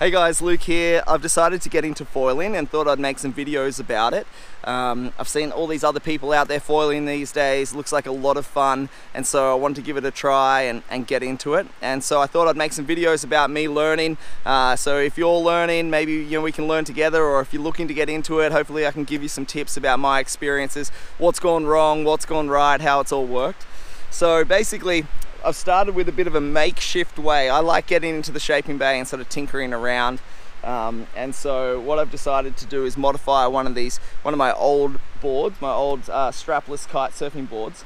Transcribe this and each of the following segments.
Hey guys, Luke here. I've decided to get into foiling and thought I'd make some videos about it. I've seen all these other people out there foiling these days. Looks like a lot of fun, and so I wanted to give it a try and get into it. And so I thought I'd make some videos about me learning. So if you're learning, maybe we can learn together, or if you're looking to get into it, hopefully I can give you some tips about my experiences, what's gone wrong, what's gone right, how it's all worked. So basically, I've started with a bit of a makeshift way. I like getting into the shaping bay and sort of tinkering around. And so what I've decided to do is modify one of my old boards, my old strapless kite surfing boards.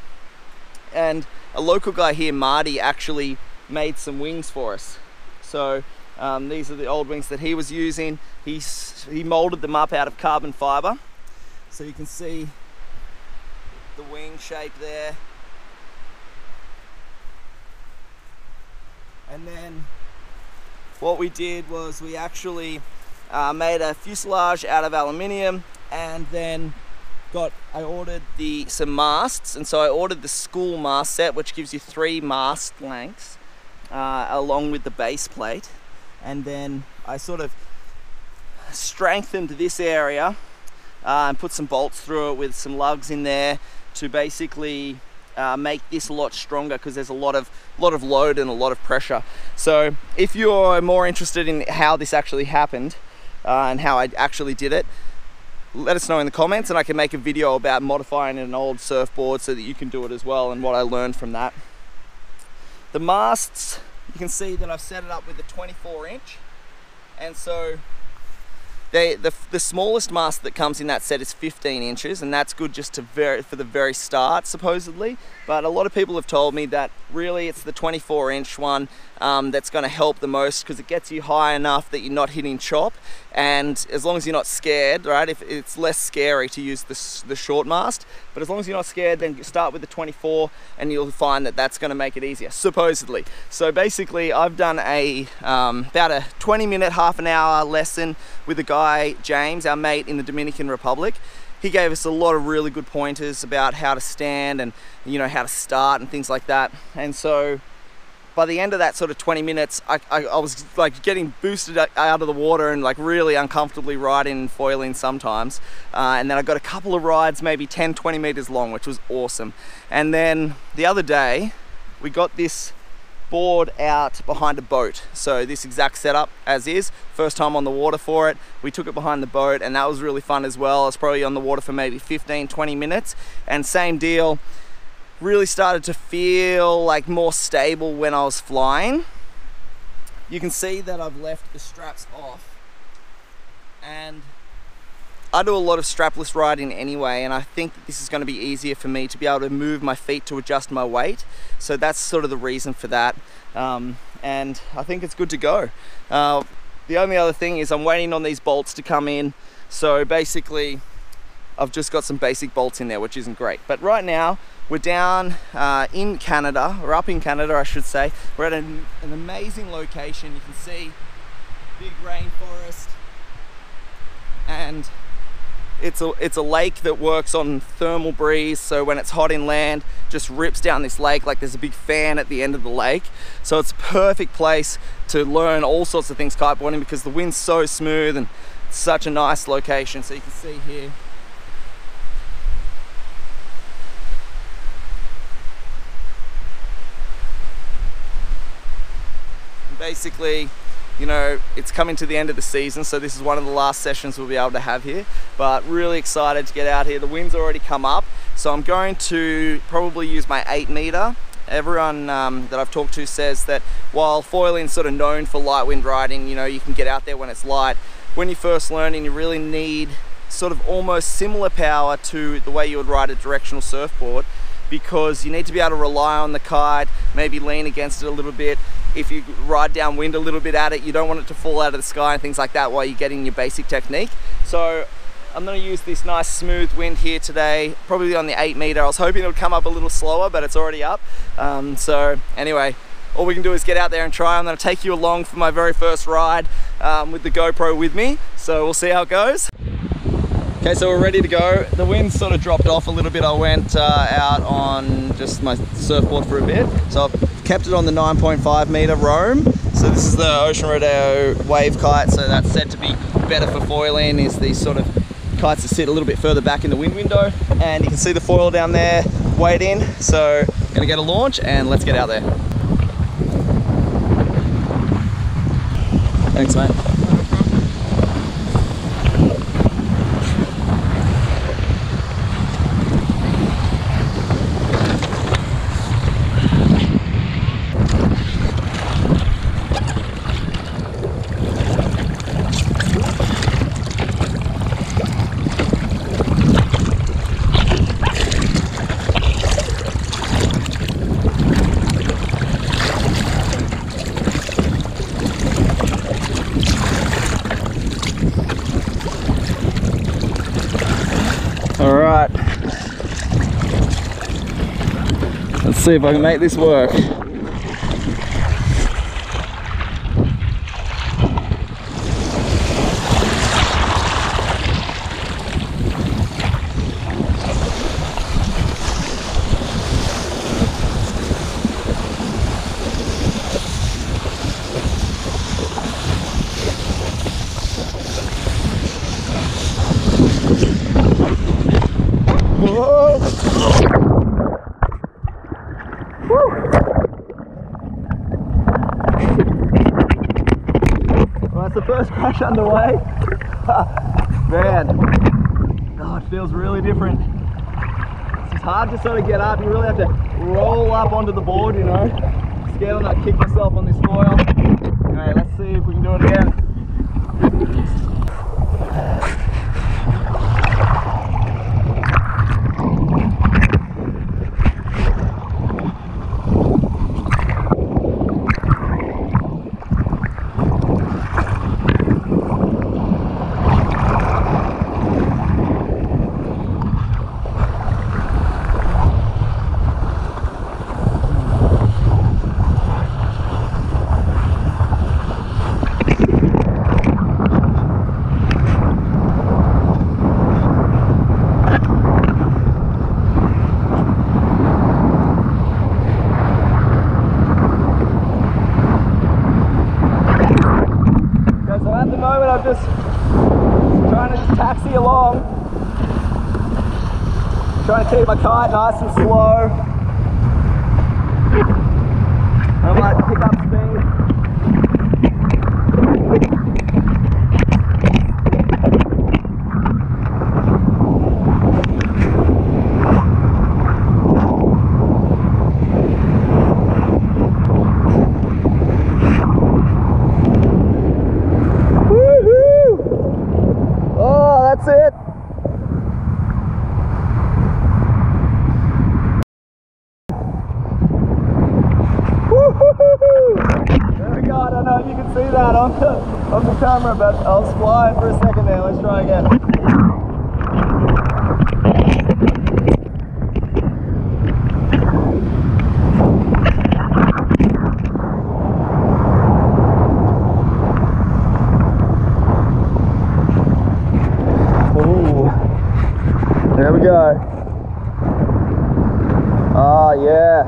And a local guy here, Marty, actually made some wings for us. So these are the old wings that he was using. He molded them up out of carbon fiber. So you can see the wing shape there. And then what we did was we actually made a fuselage out of aluminium, and then I ordered some masts, and so I ordered the school mast set, which gives you 3 mast lengths along with the base plate. And then I sort of strengthened this area and put some bolts through it with some lugs in there to basically make this a lot stronger, because there's a lot of load and a lot of pressure. So if you're more interested in how this actually happened and how I actually did it, let us know in the comments, and I can make a video about modifying an old surfboard so that you can do it as well, and what I learned from that. The masts, you can see that I've set it up with a 24-inch, and so the smallest mast that comes in that set is 15 inches, and that's good just for the very start, supposedly. But a lot of people have told me that really it's the 24-inch one that's going to help the most, because it gets you high enough that you're not hitting chop, and as long as you're not scared, right? If it's less scary to use the short mast, but as long as you're not scared, then you start with the 24, and you'll find that that's going to make it easier, supposedly. So basically, I've done about a 20-minute, half an hour lesson with a guy, James, our mate in the Dominican Republic. He gave us a lot of really good pointers about how to stand and how to start and things like that. And so by the end of that sort of 20 minutes, I was like getting boosted out of the water and like really uncomfortably riding and foiling sometimes. And then I got a couple of rides, maybe 10-20 meters long, which was awesome. And then the other day, we got this board out behind a boat. So this exact setup as is, first time on the water for it. We took it behind the boat, and that was really fun as well. I was probably on the water for maybe 15-20 minutes, and same deal, really started to feel like more stable when I was flying. You can see that I've left the straps off, and I do a lot of strapless riding anyway, and I think that this is going to be easier for me to be able to move my feet to adjust my weight. So that's sort of the reason for that. And I think it's good to go. The only other thing is I'm waiting on these bolts to come in. So basically, I've just got some basic bolts in there, which isn't great. But right now, we're down in Canada, or up in Canada, I should say. We're at an amazing location. You can see big rainforest, and it's a lake that works on thermal breeze, so when it's hot inland, just rips down this lake like there's a big fan at the end of the lake. So it's a perfect place to learn all sorts of things kiteboarding, because the wind's so smooth and it's such a nice location. So you can see here, and basically, it's coming to the end of the season, so this is one of the last sessions we'll be able to have here. But really excited to get out here. The wind's already come up, so I'm going to probably use my 8-meter. Everyone that I've talked to says that while foiling's sort of known for light wind riding, you can get out there when it's light. When you're first learning, you really need sort of almost similar power to the way you would ride a directional surfboard, because you need to be able to rely on the kite, maybe lean against it a little bit. If you ride downwind a little bit at it, you don't want it to fall out of the sky and things like that while you're getting your basic technique. So I'm going to use this nice smooth wind here today, probably on the 8-meter. I was hoping it would come up a little slower, but it's already up. So anyway, all we can do is get out there and try. I'm going to take you along for my very first ride with the GoPro with me. So we'll see how it goes. Okay, so we're ready to go. The wind sort of dropped off a little bit. I went out on just my surfboard for a bit. So I've kept it on the 9.5 meter Roam. So this is the Ocean Rodeo wave kite, so that's said to be better for foiling, is these sort of kites that sit a little bit further back in the wind window. And you can see the foil down there waiting. So I'm gonna get a launch and let's get out there. Thanks, mate. All right, let's see if I can make this work. Whoa. Woo. Well, that's the first crash underway. Man, oh, it feels really different. It's hard to sort of get up. You really have to roll up onto the board, you know. Scared I'm gonna kick myself on this foil. Anyway, let's see if we can do it again. I'm just trying to taxi along, trying to keep my kite nice and slow. I might pick up speed. That's it. There we go. I don't know if you can see that on the camera, but I was flying for a second there. Let's try again. There we go. Oh yeah.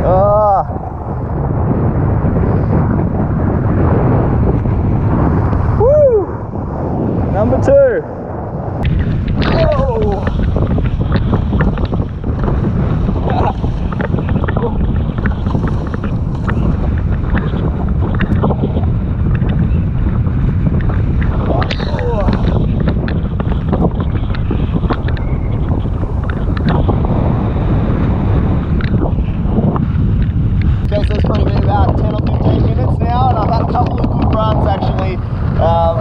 Ah. Woo! Number 2. Whoa.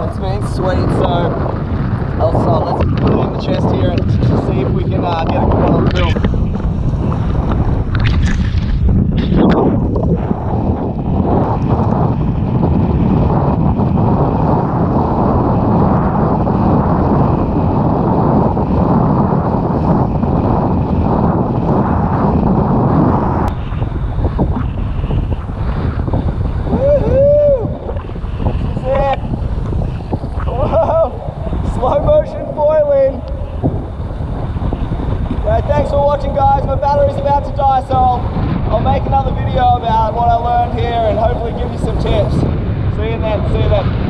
It's been sweet, so let's put it in the chest here and see if we can get a good one on film. Woohoo! This is it. watching, guys. My battery's about to die, so I'll make another video about what I learned here and hopefully give you some tips. See you then.